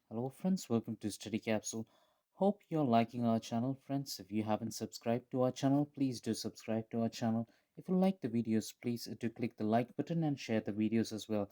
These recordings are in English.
Hello, friends. Welcome to Study Capsule. Hope you're liking our channel, friends. If you haven't subscribed to our channel, please do subscribe to our channel. If you like the videos, please do click the like button and share the videos as well.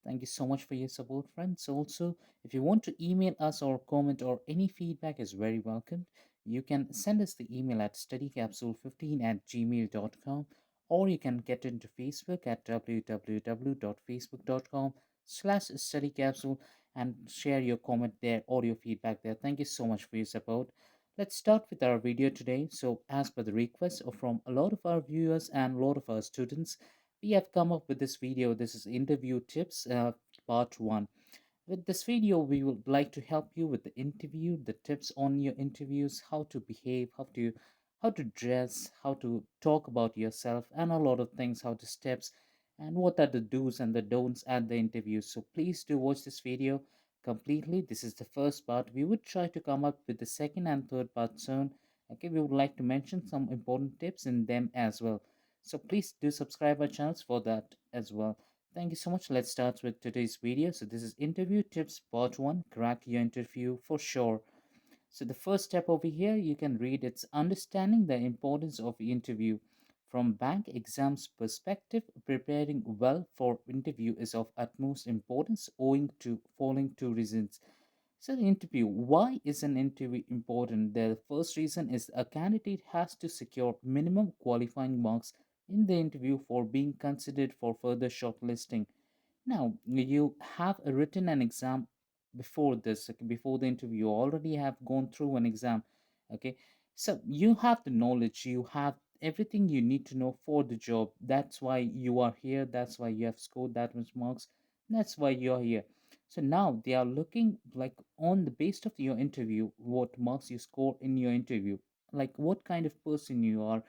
Thank you so much for your support, friends. Also, if you want to email us or comment or any feedback is very welcomed. You can send us the email at studycapsule15@gmail.com, or you can get into Facebook at www.facebook.com/studycapsule and share your comment there or your feedback there. Thank you so much for your support. Let's start with our video today. So, as per the request from a lot of our viewers and a lot of our students, we have come up with this video. This is interview tips, part one. With this video, we would like to help you with the interview, the tips on your interviews, how to behave, how to dress, how to talk about yourself, and a lot of things, how to steps, and what are the do's and the don'ts at the interview. So please do watch this video completely. This is the first part. We would try to come up with the second and third part soon. Okay, we would like to mention some important tips in them as well. So please do subscribe our channels for that as well. Thank you so much. Let's start with today's video. So this is interview tips part one. Crack your interview for sure. So the first step over here, you can read it's understanding the importance of interview. From bank exams perspective, preparing well for interview is of utmost importance owing to following two reasons. So the interview, why is an interview important? The first reason is a candidate has to secure minimum qualifying marks in the interview for being considered for further shortlisting. Now, you have written an exam before this, okay, before the interview. You already have gone through an exam, okay? So you have the knowledge, you have everything you need to know for the job. That's why you are here. That's why you have scored that much marks. That's why you're here. So now they are looking like on the based of your interview, what marks you score in your interview, like what kind of person you are,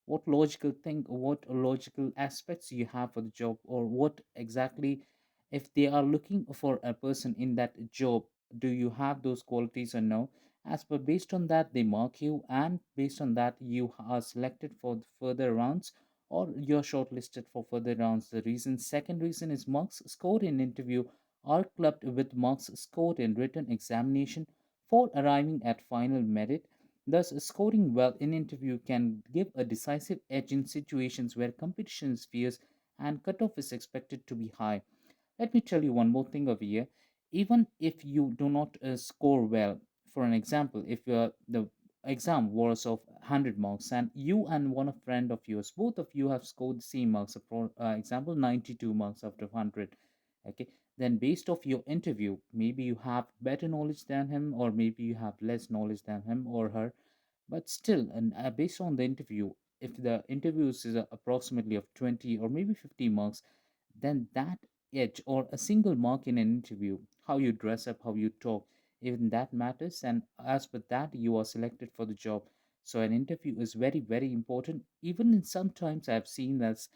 what logical thing, what logical aspects you have for the job, or what exactly, if they are looking for a person in that job, do you have those qualities or no? As per based on that, they mark you, and based on that, you are selected for the further rounds, or you're shortlisted for further rounds. The reason, second reason, is marks scored in interview are clubbed with marks scored in written examination for arriving at final merit. Thus, scoring well in interview can give a decisive edge in situations where competition is fierce and cutoff is expected to be high. Let me tell you one more thing over here. Even if you do not score well, for an example, if the exam was of 100 marks and you and one of friend of yours, both of you have scored the same marks, for example, 92 marks out of 100, okay, then based off your interview, maybe you have better knowledge than him, or maybe you have less knowledge than him or her, but still, and based on the interview, if the interviews is approximately of 20 or maybe 50 marks, then that edge or a single mark in an interview, how you dress up, how you talk, even that matters, and as per that you are selected for the job. So an interview is very very important. Even in sometimes I've seen that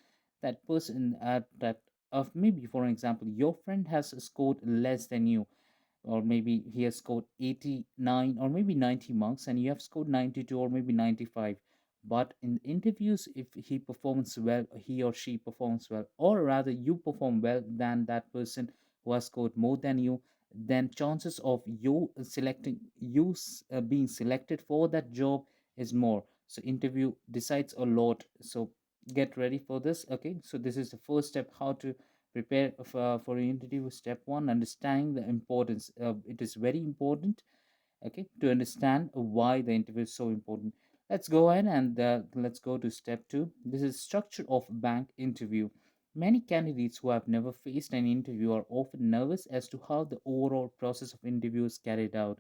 person that of maybe for an example your friend has scored less than you, or maybe he has scored 89 or maybe 90 marks and you have scored 92 or maybe 95. But in interviews, if he performs well, he or she performs well, or rather you perform well than that person who has scored more than you, then chances of you being selected for that job is more. So interview decides a lot. So get ready for this. Okay, so this is the first step, how to prepare for an interview. Step one, understanding the importance. It is very important, okay, to understand why the interview is so important. Let's go ahead and let's go to step two. This is structure of bank interview. Many candidates who have never faced an interview are often nervous as to how the overall process of interview is carried out.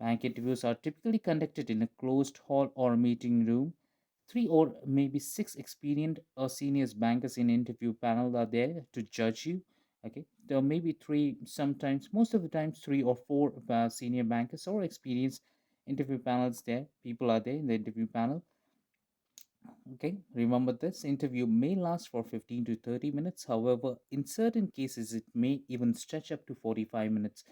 Bank interviews are typically conducted in a closed hall or meeting room. Three or maybe six experienced or seniors bankers in interview panel are there to judge you. Okay, there may be three, sometimes, most of the times, three or four senior bankers or experienced interview panels there. People are there in the interview panel. Okay, remember this interview may last for 15 to 30 minutes. However, in certain cases, it may even stretch up to 45 minutes.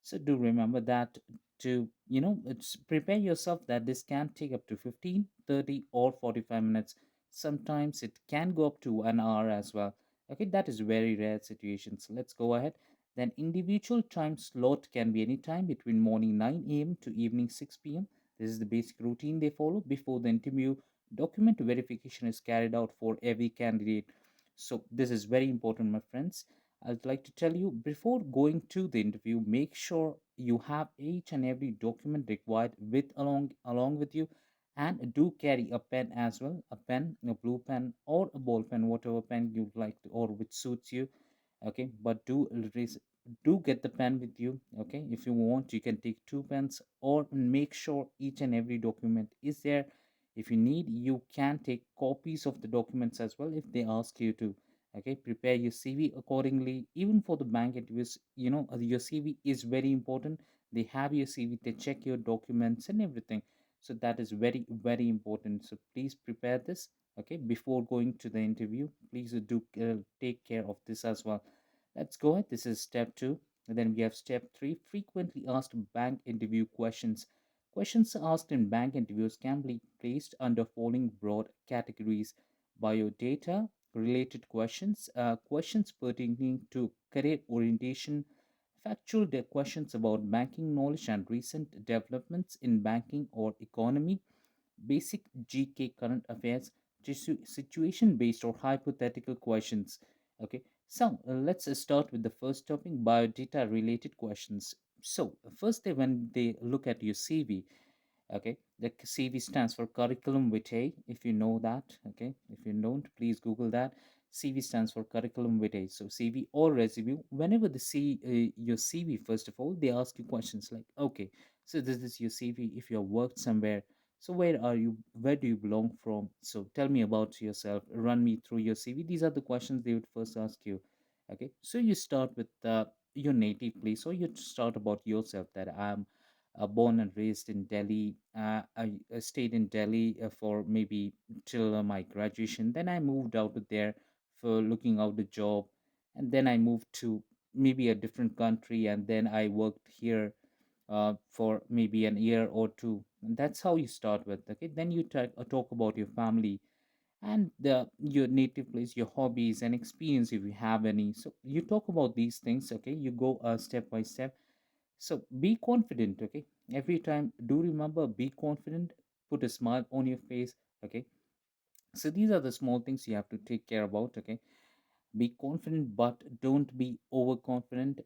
So do remember that to, it's prepare yourself that this can take up to 15, 30, or 45 minutes. Sometimes it can go up to an hour as well. Okay, that is very rare situations. Let's go ahead. Then individual time slot can be any time between morning 9 a.m. to evening 6 p.m. This is the basic routine they follow before the interview. Document verification is carried out for every candidate. So this is very important, my friends. I'd like to tell you, before going to the interview, make sure you have each and every document required with along with you, and do carry a pen as well, a pen, a blue pen or a ball pen, whatever pen you like to, or which suits you. Okay, but do get the pen with you. Okay, if you want, you can take two pens, or make sure each and every document is there. If you need, you can take copies of the documents as well if they ask you to. Okay, prepare your CV accordingly. Even for the bank interviews, your CV is very important. They have your CV, they check your documents and everything. So that is very very important. So please prepare this. Okay, before going to the interview, please do take care of this as well. Let's go ahead. This is step two. And then we have step three, frequently asked bank interview questions. Questions asked in bank interviews can be placed under following broad categories: biodata related questions, questions pertaining to career orientation, questions about banking knowledge and recent developments in banking or economy, basic GK current affairs, situation based or hypothetical questions. Okay, so let's start with the first topic, biodata related questions. So, first, when they look at your CV, okay, the CV stands for curriculum vitae, if you know that. Okay, if you don't, please Google that. CV stands for curriculum vitae. So, CV or resume, whenever they see your CV, first of all, they ask you questions like, okay, so this is your CV. If you have worked somewhere, so where are you? Where do you belong from? So tell me about yourself. Run me through your CV. These are the questions they would first ask you. Okay, so you start with your native place, or you start about yourself, that I'm born and raised in Delhi. I stayed in Delhi for maybe till my graduation. Then I moved out of there for looking out a job, and then I moved to maybe a different country, and then I worked here for maybe an year or two. And that's how you start with. Okay, then you talk about your family and your native place, your hobbies and experience if you have any. So you talk about these things. Okay, you go step by step. So be confident. Okay, every time do remember, be confident. Put a smile on your face. Okay, so these are the small things you have to take care about. Okay, be confident, but don't be overconfident.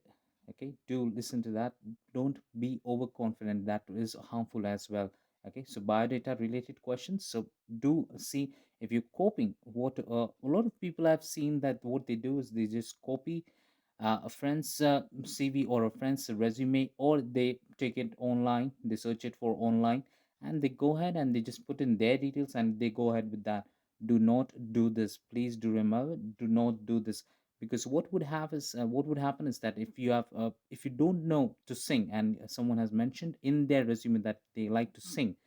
Okay, do listen to that. Don't be overconfident, that is harmful as well. Okay, so biodata related questions. So do see if you're copying what a lot of people I've seen, that what they do is they just copy a friend's CV or a friend's resume, or they take it online, they search it for online, and they go ahead and they just put in their details and they go ahead with that. Do not do this. Please do remember, do not do this. Because what would happen is that if you don't know to sing, and someone has mentioned in their resume that they like to sing,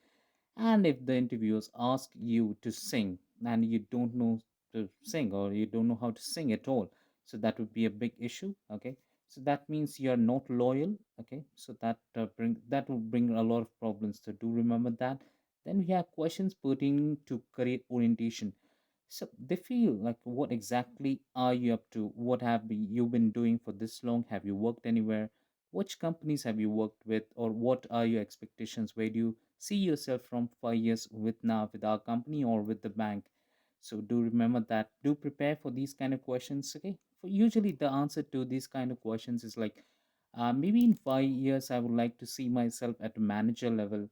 and if the interviewers ask you to sing and you don't know to sing, or you don't know how to sing at all, so that would be a big issue. Okay, so that means you're not loyal. Okay, so that will bring a lot of problems, so do remember that. Then we have questions pertaining to career orientation. So they feel like, what exactly are you up to? What you been doing for this long? Have you worked anywhere? Which companies have you worked with, or what are your expectations? Where do you see yourself from 5 years with now, with our company or with the bank? So do remember that. Do prepare for these kind of questions. Okay. For usually the answer to these kind of questions is like, maybe in 5 years I would like to see myself at a manager level,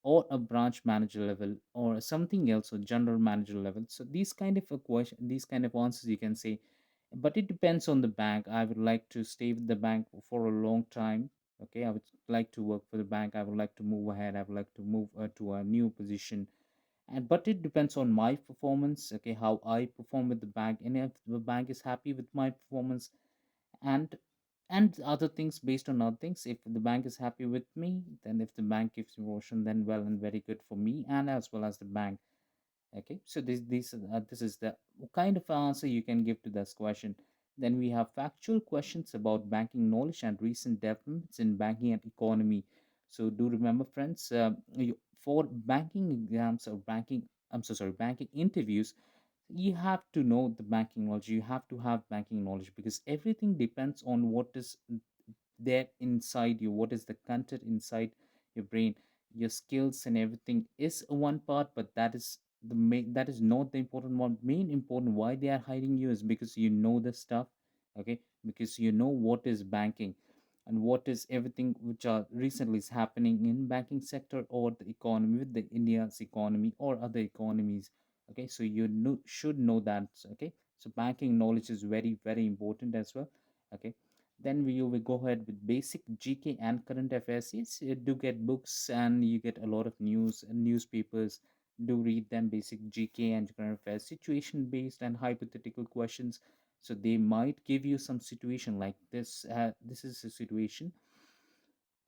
or a branch manager level, or something else, or general manager level. So these kind of a question, these kind of answers you can say. But it depends on the bank. I would like to stay with the bank for a long time. Okay, I would like to work for the bank. I would like to move ahead. I would like to move to a new position. And but it depends on my performance. Okay, how I perform with the bank, and if the bank is happy with my performance, and other things, based on other things, if the bank is happy with me, then if the bank gives me promotion, then well and very good for me and as well as the bank. Okay, so this is the kind of answer you can give to this question. Then we have factual questions about banking knowledge and recent developments in banking and economy. So do remember, friends, for banking exams or banking I'm so sorry banking interviews, You have to know the banking knowledge, you have to have banking knowledge, because everything depends on what is there inside you, what is the content inside your brain. Your skills and everything is one part, but that is the main, that is not the important one. Main important why they are hiring you is because you know the stuff. Okay, because you know what is banking and what is everything which are recently is happening in banking sector or the economy, with the India's economy or other economies. Okay, so you know, should know that. Okay, so banking knowledge is very very important as well. Okay, then we will go ahead with basic GK and current affairs. Yes, you do get books and you get a lot of news and newspapers. Do read them, basic GK and current affairs, situation based and hypothetical questions. So they might give you some situation like this. This is a situation.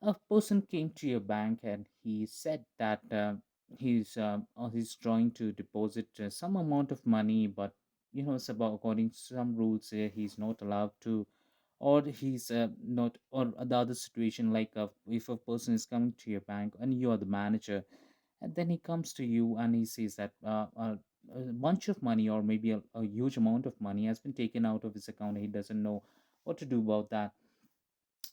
A person came to your bank and he said that he's trying to deposit some amount of money, but it's about, according to some rules, he's not allowed to, or he's not, or the other situation like, if a person is coming to your bank and you are the manager, and then he comes to you and he says that a bunch of money, or maybe a huge amount of money has been taken out of his account. He doesn't know what to do about that.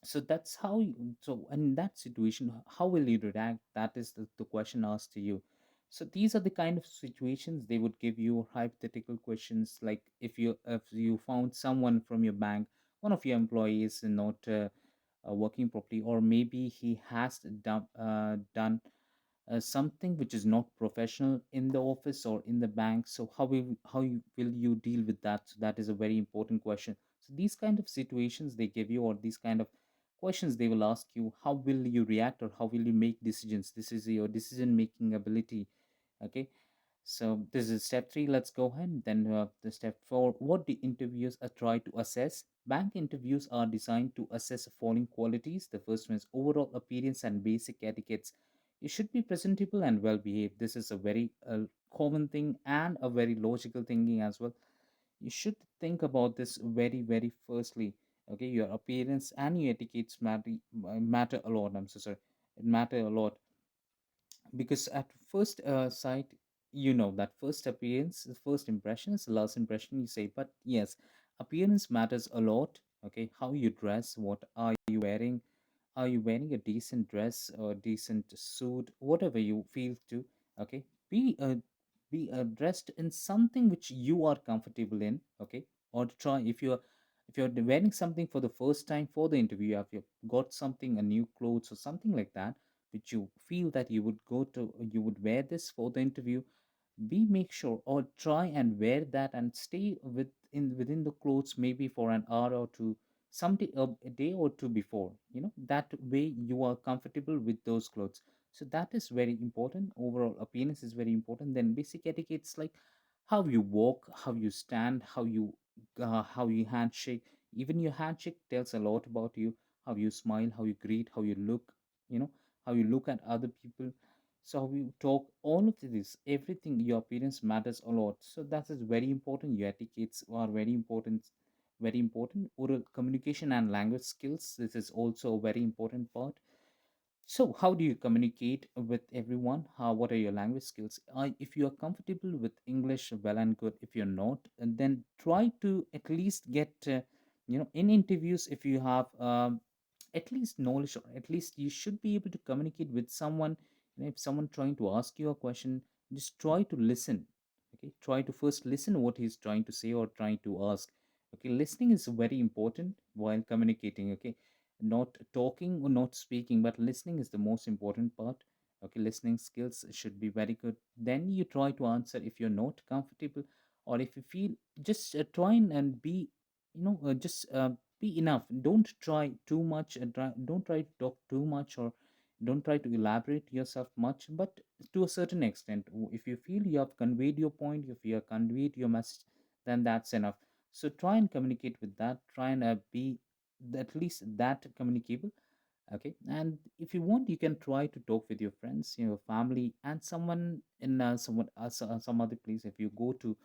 So that's how you, so in that situation, how will you react? That is the question asked to you. So these are the kind of situations they would give you hypothetical questions, like if you found someone from your bank, one of your employees not working properly, or maybe he has done something which is not professional in the office or in the bank. So will you deal with that? So that is a very important question. So these kind of situations they give you, or these kind of questions they will ask you, how will you react or how will you make decisions? This is your decision making ability. Okay, so this is step 3. Let's go ahead. Then the step 4, what the interviewers are try to assess. Bank interviews are designed to assess the following qualities. The first one is overall appearance and basic etiquettes. You should be presentable and well behaved. This is a very common thing and a very logical thinking as well. You should think about this very very firstly. Okay, your appearance and your etiquettes matter a lot. I'm so sorry, it matter a lot, because at first sight, that first appearance, the first impression is the last impression, you say. But yes, appearance matters a lot. Okay, how you dress, what are you wearing, are you wearing a decent dress or decent suit, whatever you feel to. Okay, be dressed in something which you are comfortable in. Okay, or to try, if you're wearing something for the first time for the interview, if you've got something, a new clothes or something like that, which you feel that you would wear this for the interview, be make sure or try and wear that and stay within the clothes maybe for an hour or two, someday a day or two before. That way you are comfortable with those clothes. So that is very important. Overall appearance is very important. Then basic etiquettes, like how you walk, how you stand, how you handshake. Even your handshake tells a lot about you. How you smile, how you greet, how you look, you know how you look at other people. So how you talk, all of this, everything, your appearance matters a lot. So that is very important. Your etiquettes are very important. Very important. Oral communication and language skills, this is also a very important part. So, how do you communicate with everyone? What are your language skills? If you are comfortable with English, well and good. If you're not, and then try to at least get, in interviews, if you have at least knowledge, or at least you should be able to communicate with someone. If someone trying to ask you a question, just try to listen. Okay, try to first listen what he's trying to say or trying to ask. Okay, listening is very important while communicating. Okay, not talking or not speaking, but listening is the most important part. Okay, listening skills should be very good. Then you try to answer if you're not comfortable, or if you feel, just try and be, just be enough. Don't try too much, don't try to talk too much, or don't try to elaborate yourself much, but to a certain extent. If you feel you have conveyed your point, if you have conveyed your message, then that's enough. So try and communicate with that. Try and be at least that communicable. Okay, and if you want, you can try to talk with your friends, your family, and someone in some other place. If you go to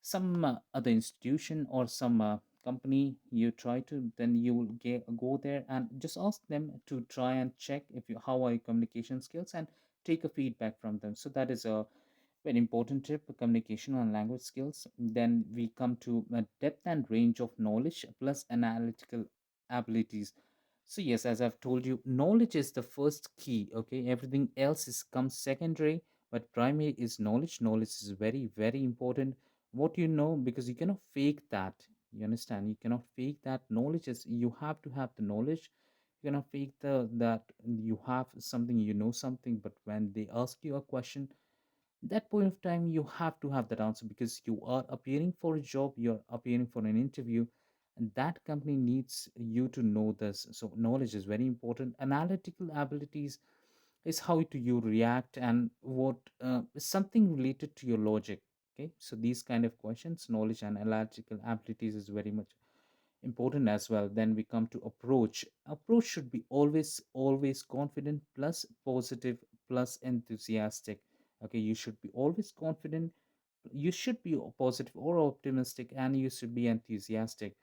some other institution or some company, you try to, then you will go there and just ask them to try and check if you how are your communication skills, and take a feedback from them. So that is a Very important tip: communication and language skills. Then we come to depth and range of knowledge plus analytical abilities. So yes, as I've told you, knowledge is the first key. Okay, everything else is comes secondary, but primary is knowledge. Knowledge is very very important. What you know, because you cannot fake that. You understand? You cannot fake that. Knowledge is, you have to have the knowledge. You cannot fake the that you have something, you know something, but when they ask you a question, that point of time you have to have that answer, because you are appearing for a job, you're appearing for an interview, and that company needs you to know this. So knowledge is very important. Analytical abilities is how do you react, and what is something related to your logic. Okay, so these kind of questions, knowledge and analytical abilities is very much important as well. Then we come to approach. Approach should be always confident plus positive plus enthusiastic. Okay, you should be always confident, you should be positive or optimistic, and you should be enthusiastic.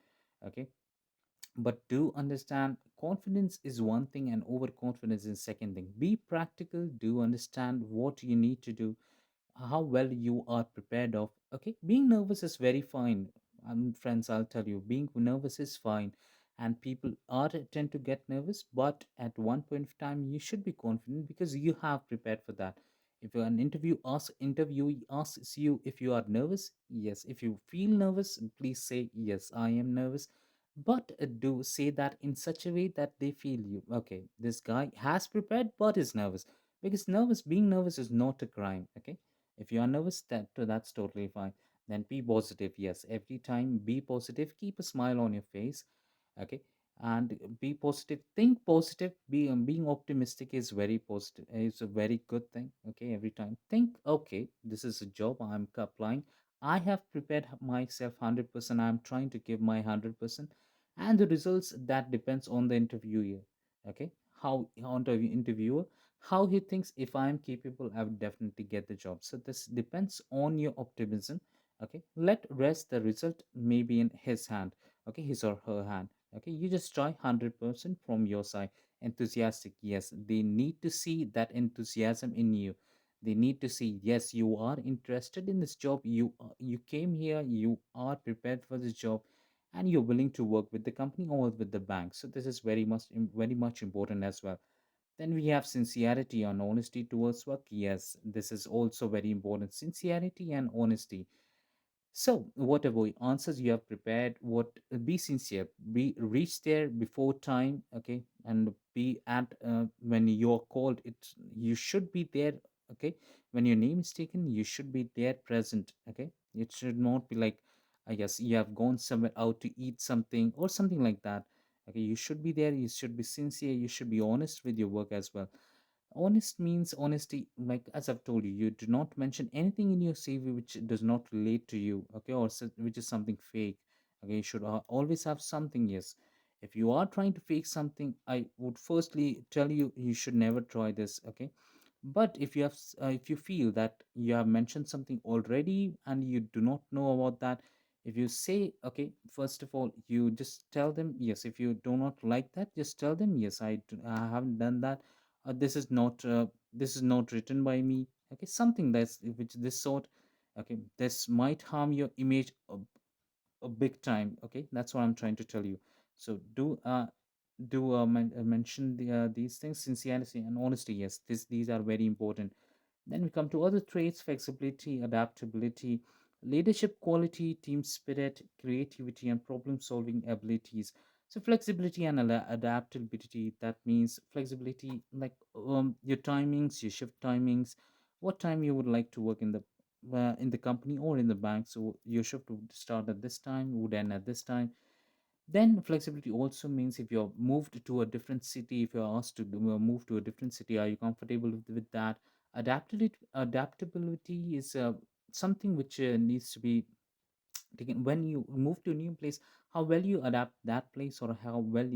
Okay, but do understand, confidence is one thing and overconfidence is second thing. Be practical, do understand what you need to do, how well you are prepared of. Okay, being nervous is very fine. Friends, I'll tell you, being nervous is fine, and people are tend to get nervous, but at one point of time you should be confident because you have prepared for that. If an interviewee asks you if you are nervous, yes. If you feel nervous, please say yes, I am nervous, but do say that in such a way that they feel you, okay, this guy has prepared but is nervous. Because being nervous is not a crime. Okay, if you are nervous, that's totally fine. Then be positive. Yes, every time be positive. Keep a smile on your face. Okay, and be positive. Think positive. Being optimistic is very positive. It's a very good thing. Okay, every time think, okay, this is a job I'm applying. I have prepared myself 100%. I'm trying to give my 100%, and the results that depends on the interviewer. Okay, how on the interviewer, how he thinks. If I am capable, I would definitely get the job. So this depends on your optimism. Okay, let rest, the result may be in his hand. Okay, his or her hand. Okay, you just try 100% from your side. Enthusiastic, yes, they need to see that enthusiasm in you. They need to see, yes, you are interested in this job, you came here, you are prepared for this job, and you're willing to work with the company or with the bank. So this is very much important as well. Then we have sincerity and honesty towards work. Yes, this is also very important. Sincerity and honesty. So, whatever answers you have prepared, what be sincere, be reach there before time, okay, and be at when you're called. It you should be there, okay. When your name is taken, you should be there present, okay. It should not be like, I guess you have gone somewhere out to eat something or something like that. Okay, you should be there. You should be sincere. You should be honest with your work as well. Honest means honesty, like as I've told you, you do not mention anything in your CV which does not relate to you, okay, or which is something fake. Okay, you should always have something. Yes, if you are trying to fake something, I would firstly tell you, you should never try this. Okay, but if you have if you feel that you have mentioned something already and you do not know about that, if you say, okay, first of all, you just tell them yes. If you do not like that, just tell them yes, I haven't done that. This is not written by me. Okay, something that's which this sort. Okay, this might harm your image a big time. Okay, that's what I'm trying to tell you. So mention these things: sincerity and honesty. Yes, these are very important. Then we come to other traits: flexibility, adaptability, leadership quality, team spirit, creativity, and problem solving abilities. So flexibility and adaptability, that means flexibility, like your timings, your shift timings, what time you would like to work in the company or in the bank. So your shift would start at this time, would end at this time. Then flexibility also means if you're moved to a different city, if you're asked to move to a different city, are you comfortable with that? Adaptability is something which needs to be taken when you move to a new place. How well you adapt that place, or how well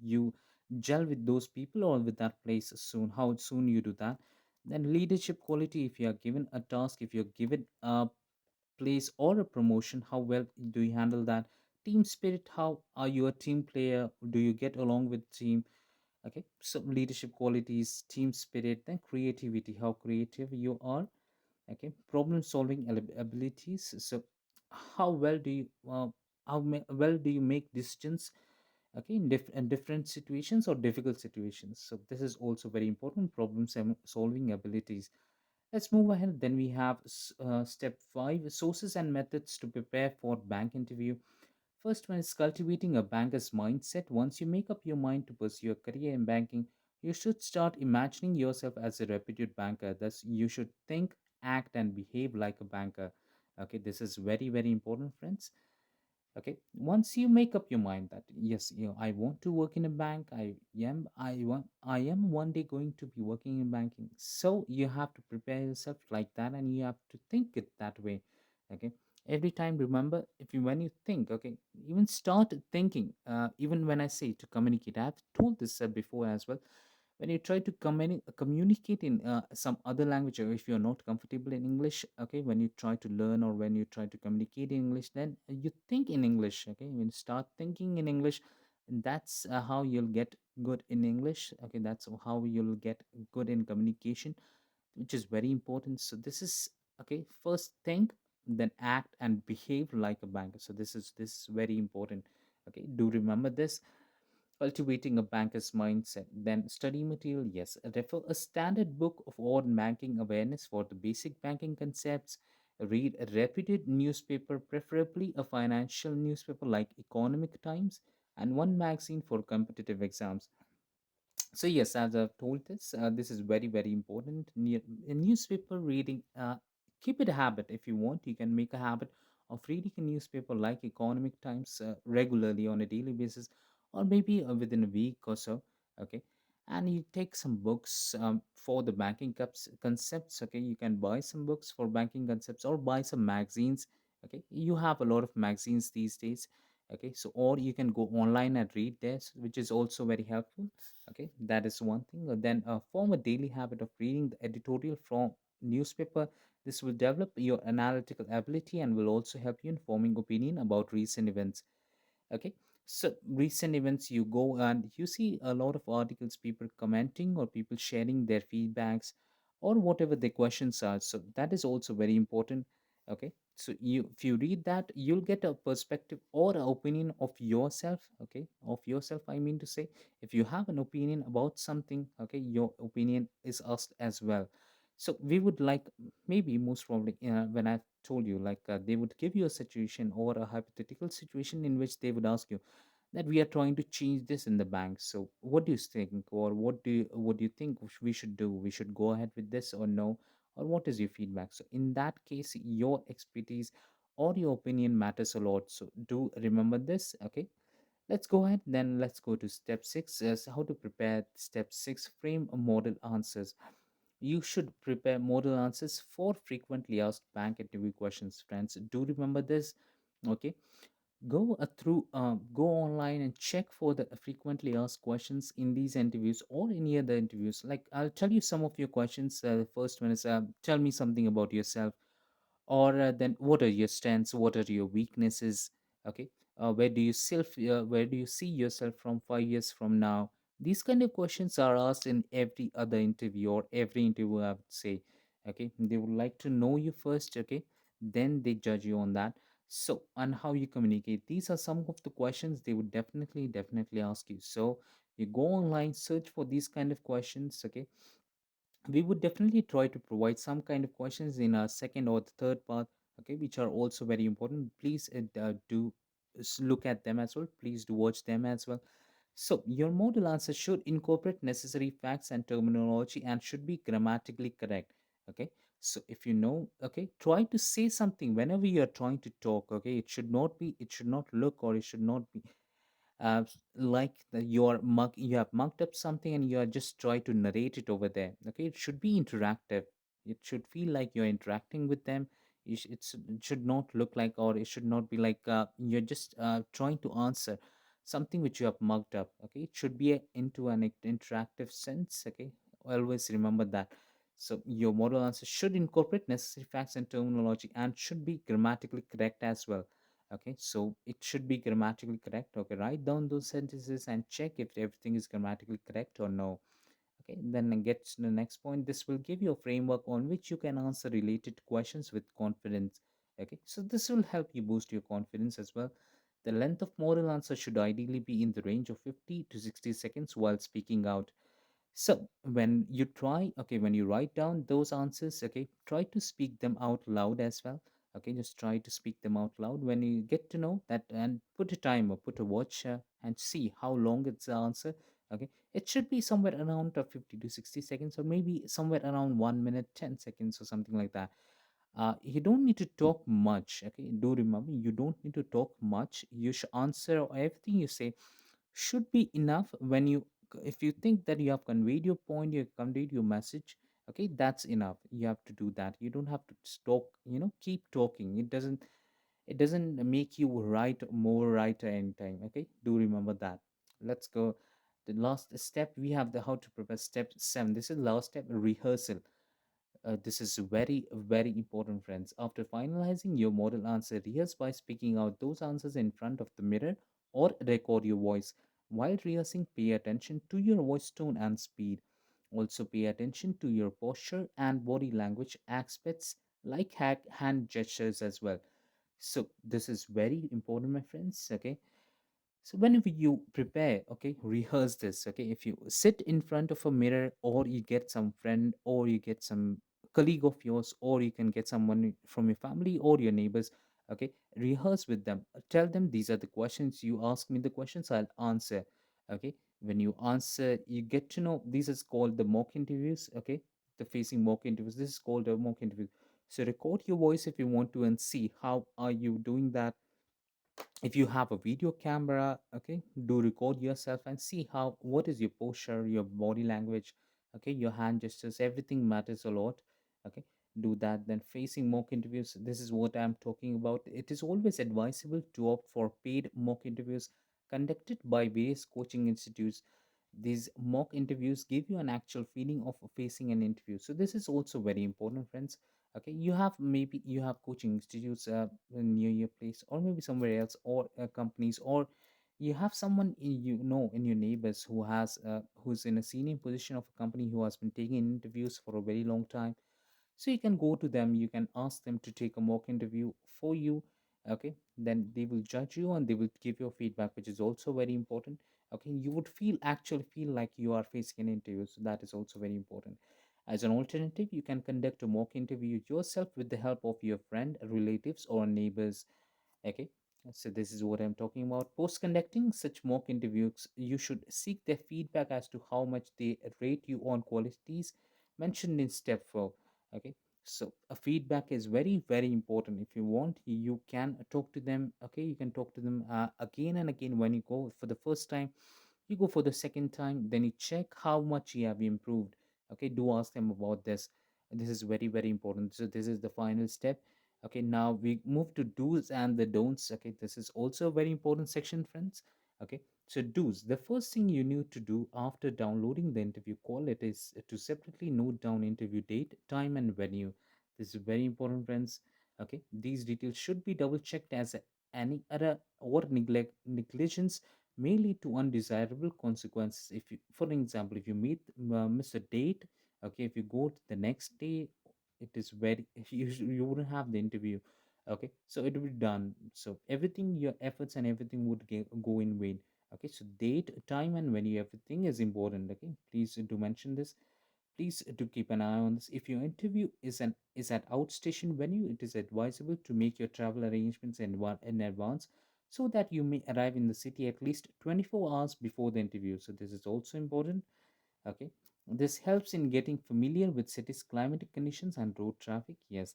you gel with those people or with that place soon. How soon you do that. Then leadership quality: if you are given a task, if you're given a place or a promotion, how well do you handle that? Team spirit: how are you a team player? Do you get along with team? Okay, so leadership qualities, team spirit. Then creativity: how creative you are. Okay, problem solving abilities. So how well do you well do you make decisions, okay, in different situations or difficult situations? So this is also very important, problem solving abilities. Let's move ahead. Then we have step 5, sources and methods to prepare for bank interview. First one is cultivating a banker's mindset. Once you make up your mind to pursue a career in banking, you should start imagining yourself as a reputed banker. Thus, you should think, act, and behave like a banker. Okay, this is very, very important, friends. Okay, once you make up your mind that yes, I want to work in a bank, I am one day going to be working in banking, so you have to prepare yourself like that, and you have to think it that way. Okay, every time remember, if you when you think, okay, even start thinking, even when I say to communicate, I've told this before as well. When you try to communicate in some other language, or if you're not comfortable in English, okay, when you try to learn or when you try to communicate in English, then you think in English. Okay, when you start thinking in English, and that's how you'll get good in English. Okay, that's how you'll get good in communication, which is very important. So this is, okay, first think, then act and behave like a banker. So this is very important. Okay, do remember this. Cultivating a banker's mindset. Then study material, yes. Refer a standard book of all banking awareness for the basic banking concepts. Read a reputed newspaper, preferably a financial newspaper like Economic Times, and one magazine for competitive exams. So yes, as I've told this, this is very, very important. Newspaper reading, keep it a habit. If you want, you can make a habit of reading a newspaper like Economic Times regularly on a daily basis, or maybe within a week or so. Okay, and you take some books for the banking concepts. Okay, you can buy some books for banking concepts or buy some magazines. Okay, you have a lot of magazines these days. Okay, so or you can go online and read this, which is also very helpful. Okay, that is one thing. Then form a daily habit of reading the editorial from newspaper. This will develop your analytical ability and will also help you in forming opinion about recent events. Okay, so recent events, you go and you see a lot of articles, people commenting or people sharing their feedbacks or whatever the questions are, so that is also very important. Okay, so you if you read that, you'll get a perspective or an opinion of yourself. Okay, of yourself, I mean to say, if you have an opinion about something, okay, your opinion is asked as well. So we would like, maybe most probably, when I told you, like they would give you a situation or a hypothetical situation in which they would ask you that we are trying to change this in the bank, so what do you think, or what do you think we should do, we should go ahead with this or no, or what is your feedback? So in that case, your expertise or your opinion matters a lot, so do remember this. Okay, let's go ahead, then let's go to step 6, as how to prepare. Step 6, frame a model answers. You should prepare model answers for frequently asked bank interview questions, friends. Do remember this. Okay, go online and check for the frequently asked questions in these interviews or any other interviews. Like, I'll tell you some of your questions. The first one is, tell me something about yourself, or then what are your strengths, what are your weaknesses. Okay, where do you see yourself from 5 years from now? These kind of questions are asked in every other interview or every interview, I would say. Okay, they would like to know you first. Okay, then they judge you on that. So, and how you communicate, these are some of the questions they would definitely ask you. So you go online, search for these kind of questions. Okay, we would definitely try to provide some kind of questions in our second or the third part. Okay, which are also very important. Please do look at them as well, please do watch them as well. So your model answer should incorporate necessary facts and terminology and should be grammatically correct. Okay, so if you know, okay, try to say something whenever you are trying to talk. Okay, it should not look, or it should not be like you have mugged up something and you are just trying to narrate it over there. Okay, it should be interactive. It should feel like you're interacting with them. It should not look like, or it should not be like you're just trying to answer something which you have mugged up. Okay, it should be into an interactive sense. Okay, always remember that. So your model answer should incorporate necessary facts and terminology and should be grammatically correct as well. Okay, so it should be grammatically correct. Okay, write down those sentences and check if everything is grammatically correct or no. Okay, then get to the next point. This will give you a framework on which you can answer related questions with confidence. Okay, so this will help you boost your confidence as well. The length of model answer should ideally be in the range of 50 to 60 seconds while speaking out. So when you try, okay, when you write down those answers, okay, try to speak them out loud as well. Okay, just try to speak them out loud when you get to know that, and put a timer, put a watch, and see how long it's the answer. Okay, it should be somewhere around 50 to 60 seconds, or maybe somewhere around 1 minute, 10 seconds, or something like that. You don't need to talk much. Okay, do remember, you don't need to talk much. You should answer everything you say should be enough. When you, if you think that you have conveyed your point, you have conveyed your message, okay, that's enough. You have to do that. You don't have to talk, keep talking. It doesn't make you write more writer anytime. Okay, do remember that. Let's go. The last step, we have the how to prepare step 7. This is last step, rehearsal. This is very, very important, friends. After finalizing your model answer, rehearse by speaking out those answers in front of the mirror or record your voice. While rehearsing, pay attention to your voice tone and speed. Also, pay attention to your posture and body language aspects like hand gestures as well. So, this is very important, my friends. Okay, so whenever you prepare, okay, rehearse this. Okay, if you sit in front of a mirror, or you get some friend, or you get some colleague of yours, or you can get someone from your family or your neighbors, okay, rehearse with them. Tell them these are the questions. You ask me the questions, I'll answer. Okay, when you answer, you get to know this is called the mock interviews. Okay, the facing mock interviews. This is called a mock interview. So record your voice if you want to and see how are you doing that. If you have a video camera, okay, do record yourself and see how, what is your posture, your body language, okay, your hand gestures, everything matters a lot. Okay, do that. Then facing mock interviews, this is what I'm talking about. It is always advisable to opt for paid mock interviews conducted by various coaching institutes. These mock interviews give you an actual feeling of facing an interview, so this is also very important, friends. Okay, you have, maybe you have coaching institutes near your place, or maybe somewhere else, or companies, or you have someone in your neighbors who has who's in a senior position of a company, who has been taking interviews for a very long time. So you can go to them, you can ask them to take a mock interview for you. Okay, then they will judge you and they will give you feedback, which is also very important. Okay, you would actually feel like you are facing an interview, so that is also very important. As an alternative, you can conduct a mock interview yourself with the help of your friend, relatives, or neighbors. Okay, so this is what I'm talking about. Post conducting such mock interviews, you should seek their feedback as to how much they rate you on qualities mentioned in step 4. Okay, so a feedback is very, very important. If you want, you can talk to them. Okay, you can talk to them again and again. When you go for the first time, you go for the second time, then you check how much you have improved. Okay, do ask them about this. This is very, very important. So this is the final step. Okay, now we move to do's and the don'ts. Okay, this is also a very important section, friends. Okay, so do's, the first thing you need to do after downloading the interview call, it is to separately note down interview date, time, and venue. This is very important, friends. Okay, these details should be double checked, as any other or negligence may lead to undesirable consequences. If you, for example, if you miss a date, okay, if you go to the next day, it is very you wouldn't have the interview. Okay, so it will be done, so everything, your efforts and everything would go in vain. Okay, so date, time, and venue, everything is important. Okay, please do mention this. Please do keep an eye on this. If your interview is at outstation venue, it is advisable to make your travel arrangements in advance, so that you may arrive in the city at least 24 hours before the interview. So this is also important. Okay, this helps in getting familiar with city's climatic conditions and road traffic. Yes,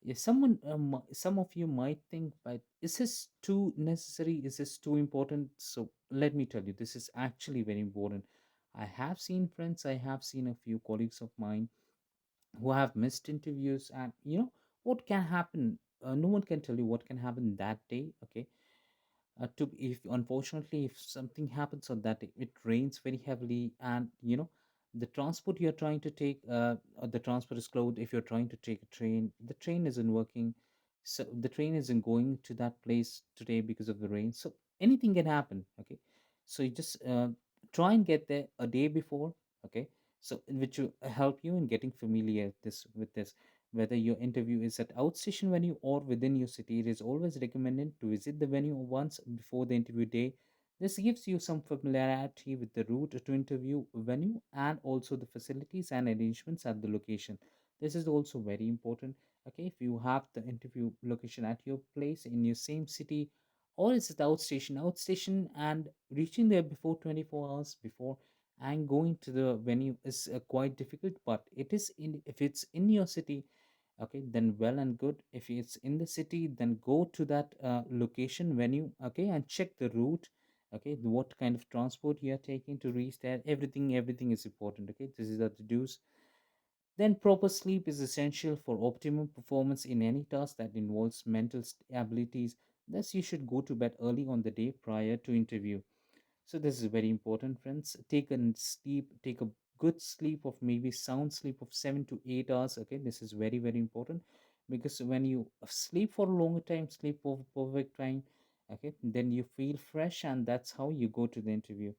yes, some of you might think, but is this too necessary? Is this too important? So let me tell you, this is actually very important. I have seen friends, I have seen a few colleagues of mine who have missed interviews, and what can happen. No one can tell you what can happen that day. Okay, to if unfortunately if something happens on that day, it rains very heavily, and the transport you're trying to take, the transport is closed. If you're trying to take a train, the train isn't working, so the train isn't going to that place today because of the rain. So anything can happen. Okay, so you just try and get there a day before. Okay, so which will help you in getting familiar with this. Whether your interview is at outstation venue or within your city, it is always recommended to visit the venue once before the interview day. This gives you some familiarity with the route to interview venue and also the facilities and arrangements at the location. This is also very important. Okay, if you have the interview location at your place in your same city, or is it outstation, and reaching there before 24 hours before and going to the venue is quite difficult. But it is in, if it's in your city, okay, then well and good. If it's in the city, then go to that location venue, okay, and check the route, okay, what kind of transport you are taking to reach there. Everything is important. Okay, this is the do's. Then proper sleep is essential for optimum performance in any task that involves mental abilities. Thus you should go to bed early on the day prior to interview. So this is very important, friends. Take a good sleep of maybe sound sleep of 7 to 8 hours. Okay, this is very, very important, because when you sleep for a longer time, sleep for perfect time, okay, then you feel fresh, and that's how you go to the interview.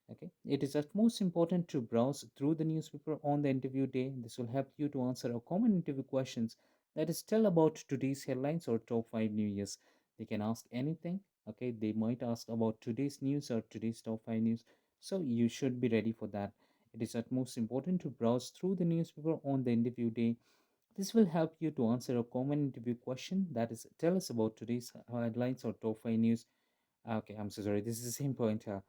Okay, it is utmost important to browse through the newspaper on the interview day. This will help you to answer a common interview questions, that is tell about today's headlines or top 5 new years. They can ask anything. Okay, they might ask about today's news or today's top 5 news, so you should be ready for that. It is utmost important to browse through the newspaper on the interview day. This will help you to answer a common interview question, that is tell us about today's headlines or top 5 news. Okay, I'm so sorry, this is the same pointer.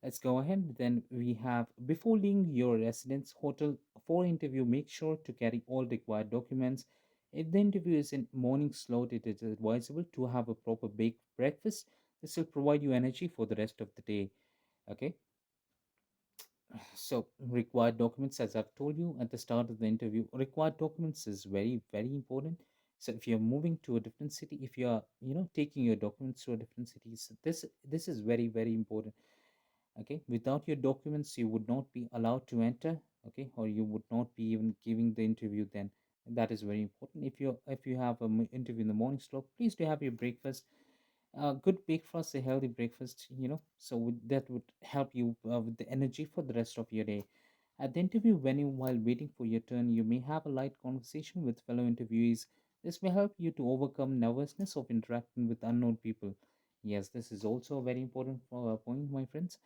Let's go ahead. Then we have, before leaving your residence hotel for interview, make sure to carry all required documents. If the interview is in morning slot, it is advisable to have a proper baked breakfast. This will provide you energy for the rest of the day. Okay, so required documents, as I've told you at the start of the interview, required documents is very, very important. So if you're moving to a different city, if you're, taking your documents to a different city, so this is very, very important. Okay, without your documents you would not be allowed to enter. Okay, or you would not be even giving the interview then. That is very important. If you have an interview in the morning slot, please do have your breakfast, good breakfast, a healthy breakfast, that would help you with the energy for the rest of your day. At the interview venue, while waiting for your turn, you may have a light conversation with fellow interviewees. This may help you to overcome nervousness of interacting with unknown people. Yes, this is also a very important point, my friends.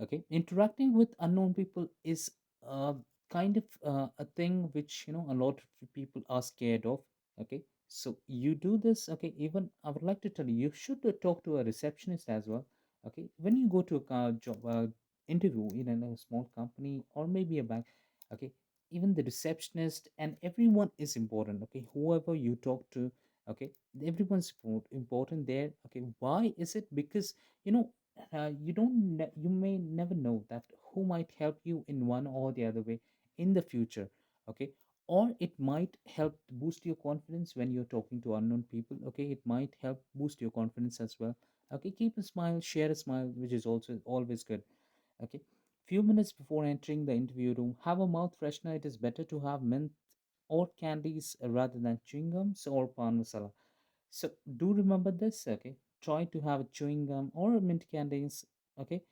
Okay, interacting with unknown people is uh, kind of a thing which a lot of people are scared of. Okay, so you do this. Okay, even I would like to tell you, you should talk to a receptionist as well. Okay, when you go to a job interview in a small company or maybe a bank, okay, even the receptionist and everyone is important. Okay, whoever you talk to, okay, everyone's important there. Okay, why is it? Because you know you may never know that who might help you in one or the other way in the future. Okay, or it might help to boost your confidence when you're talking to unknown people. Okay, it might help boost your confidence as well. Okay, keep a smile, share a smile, which is also always good. Okay, few minutes before entering the interview room, have a mouth freshener. It is better to have mint or candies rather than chewing gums or pan masala. So do remember this. Okay, try to have a chewing gum or a mint candies. Okay,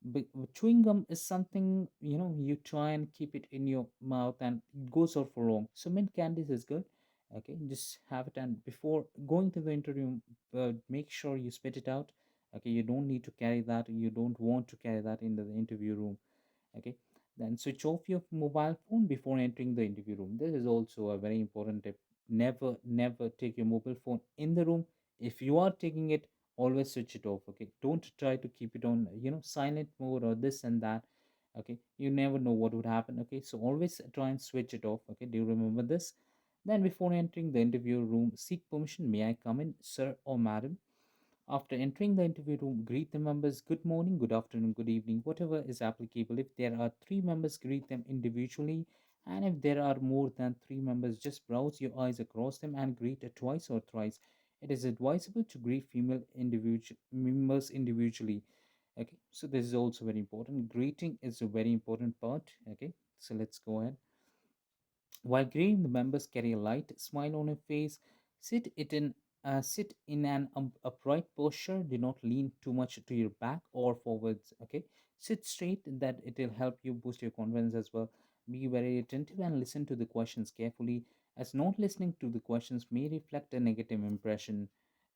but chewing gum is something you try and keep it in your mouth and it goes out for long. So mint candies is good. Okay, just have it, and before going to the interview, make sure you spit it out. Okay, you don't need to carry that. You don't want to carry that into the interview room. Okay, then switch off your mobile phone before entering the interview room. This is also a very important tip. Never take your mobile phone in the room. If you are taking it, always switch it off. Okay, don't try to keep it on silent mode or this and that. Okay, you never know what would happen. Okay, so always try and switch it off. Okay, do you remember this? Then before entering the interview room, seek permission. May I come in, sir or madam? After entering the interview room, greet the members good morning, good afternoon, good evening, whatever is applicable. If there are three members, greet them individually. And if there are more than three members, just browse your eyes across them and greet twice or thrice. It is advisable to greet female members individually. Okay, so this is also very important. Greeting is a very important part. Okay, so let's go ahead. While greeting the members, carry a light smile on your face. Sit it in. Sit in an upright posture. Do not lean too much to your back or forwards. Okay, sit straight. That it will help you boost your confidence as well. Be very attentive and listen to the questions carefully, as not listening to the questions may reflect a negative impression.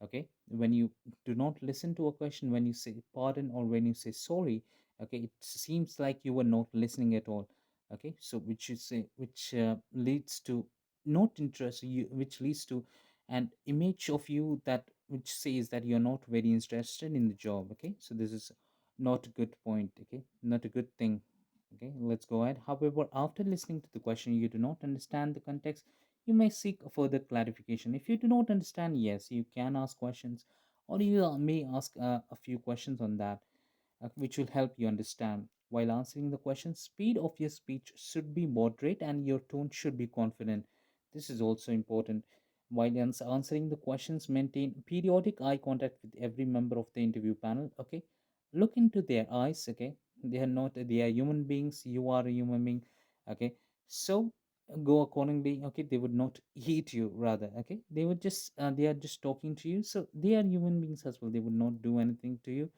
Okay, when you do not listen to a question, when you say pardon or when you say sorry, okay, it seems like you were not listening at all. Okay, so which is which leads to not interest you, which leads to an image of you that which says that you're not very interested in the job. Okay, so this is not a good point. Okay, not a good thing. Okay, let's go ahead. However, after listening to the question, you do not understand the context, you may seek further clarification. If you do not understand, yes, you can ask questions, or you may ask a few questions on that, which will help you understand. While answering the question, speed of your speech should be moderate and your tone should be confident. This is also important. While answering the questions, maintain periodic eye contact with every member of the interview panel. Okay, look into their eyes. Okay, they are human beings. You are a human being. Okay, so go accordingly. Okay, they would not eat you, rather. Okay, they are just talking to you, so they are human beings as well. They would not do anything to you.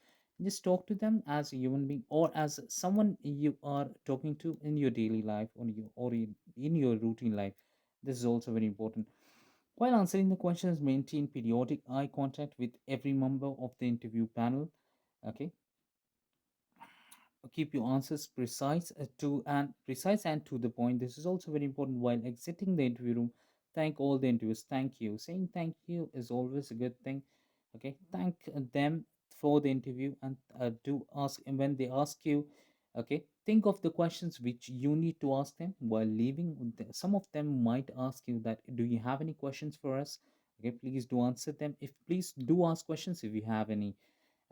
Just talk to them as a human being or as someone you are talking to in your daily life, in your routine life. This is also very important. While answering the questions, maintain periodic eye contact with every member of the interview panel. Okay, keep your answers precise and to the point. This is also very important. While exiting the interview room, thank all the interviewers. Thank you. Saying thank you is always a good thing. Okay, thank them for the interview, and do ask, and when they ask you, okay, think of the questions which you need to ask them while leaving. Some of them might ask you that, do you have any questions for us? Okay, please do answer them. If Please do ask questions if you have any.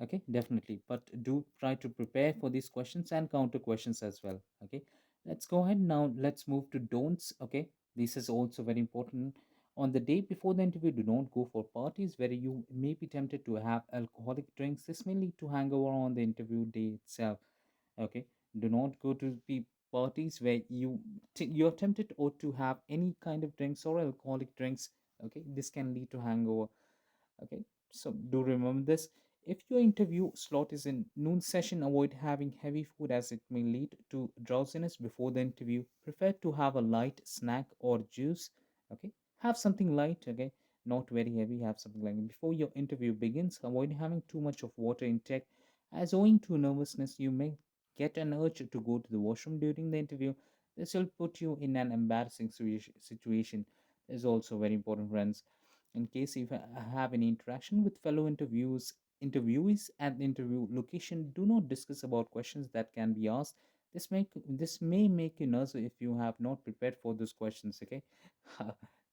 Okay, definitely, but do try to prepare for these questions and counter questions as well. Okay, let's go ahead now. Let's move to don'ts. Okay, this is also very important. On the day before the interview, do not go for parties where you may be tempted to have alcoholic drinks. This may lead to hangover on the interview day itself. Okay, do not go to the parties where you're tempted or to have any kind of drinks or alcoholic drinks. Okay, this can lead to hangover. Okay, so do remember this. If your interview slot is in noon session, avoid having heavy food as it may lead to drowsiness before the interview. Prefer to have a light snack or juice. Okay, have something light. Okay, not very heavy. Have something like before your interview begins. Avoid having too much of water intake, as owing to nervousness, you may get an urge to go to the washroom during the interview. This will put you in an embarrassing situation. Is also very important, friends. In case if you have any interaction with fellow interviewees at the interview location, do not discuss about questions that can be asked. This may make you nervous if you have not prepared for those questions. Okay,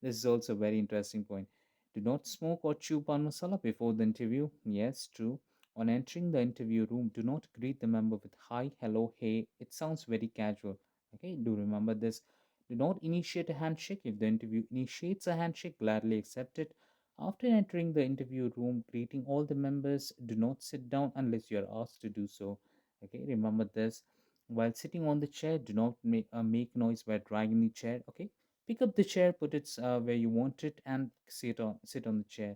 this is also a very interesting point. Do not smoke or chew pan masala before the interview. Yes, true. On entering the interview room, do not greet the member with hi, hello, hey. It sounds very casual. Okay, do remember this. Do not initiate a handshake. If the interview initiates a handshake, gladly accept it. After entering the interview room, greeting all the members, do not sit down unless you are asked to do so. Okay, remember this. While sitting on the chair, do not make noise by dragging the chair. Okay, pick up the chair, put it where you want it, and sit on the chair.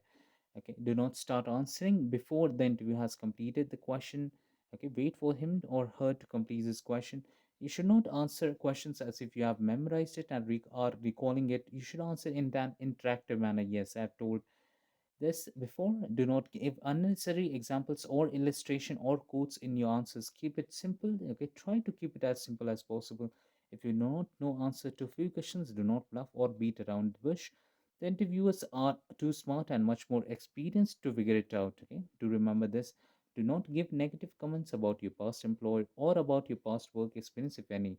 Okay, do not start answering before the interview has completed the question. Okay, wait for him or her to complete his question. You should not answer questions as if you have memorized it and are recalling it. You should answer in that interactive manner. Yes, I've told this before. Do not give unnecessary examples or illustration or quotes in your answers. Keep it simple. Okay, try to keep it as simple as possible. If you do not know answer to few questions, do not bluff or beat around the bush. The interviewers are too smart and much more experienced to figure it out. Okay, do remember this. Do not give negative comments about your past employer or about your past work experience, if any.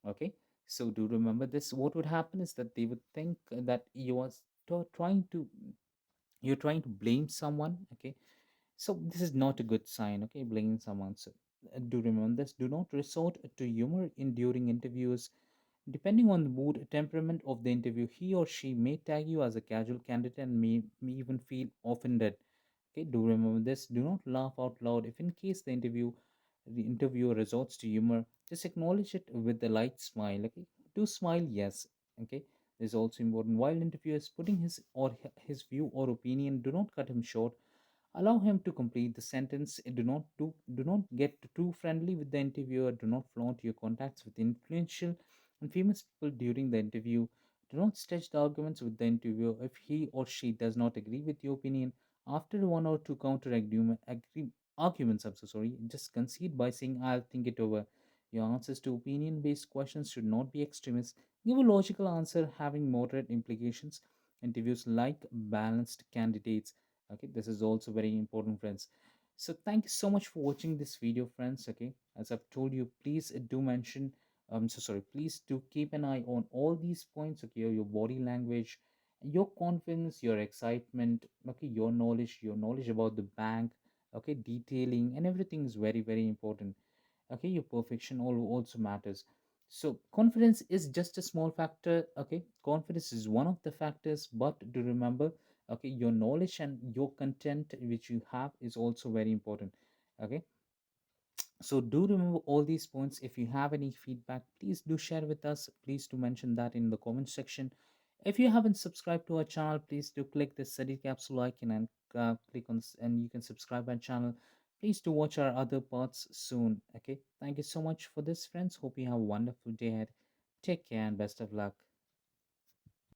Okay, so do remember this. What would happen is that they would think that you are trying to you're trying to blame someone. Okay, so this is not a good sign. Okay, blaming someone. So do remember this. Do not resort to humor in during interviews. Depending on the mood temperament of the interview, he or she may tag you as a casual candidate and may even feel offended. Okay, do remember this. Do not laugh out loud if in case the interviewer resorts to humor. Just acknowledge it with a light smile. Okay, do smile, yes. Okay, This is also important. While interviewer is putting his view or opinion, do not cut him short. Allow him to complete the sentence. Do not get too friendly with the interviewer. Do not flaunt your contacts with influential and famous people during the interview. Do not stretch the arguments with the interviewer if he or she does not agree with your opinion. After one or two arguments, I'm so sorry, just concede by saying, "I'll think it over." Your answers to opinion based questions should not be extremist. Give a logical answer having moderate implications. Interviews like balanced candidates. Okay, this is also very important, friends. So thank you so much for watching this video, friends. Okay, as I've told you, please do mention, so sorry, please do keep an eye on all these points. Okay, your body language, your confidence, your excitement, okay, your knowledge about the bank, okay, detailing and everything is very, very important. Okay, your perfection also matters. So confidence is just a small factor. Okay, confidence is one of the factors, but do remember, okay, your knowledge and your content which you have is also very important. Okay, so do remember all these points. If you have any feedback, please do share with us. Please do mention that in the comment section. If you haven't subscribed to our channel, please do click the study capsule icon and click on and you can subscribe our channel. Please do watch our other parts soon. Okay, thank you so much for this, friends. Hope you have a wonderful day ahead. Take care and best of luck.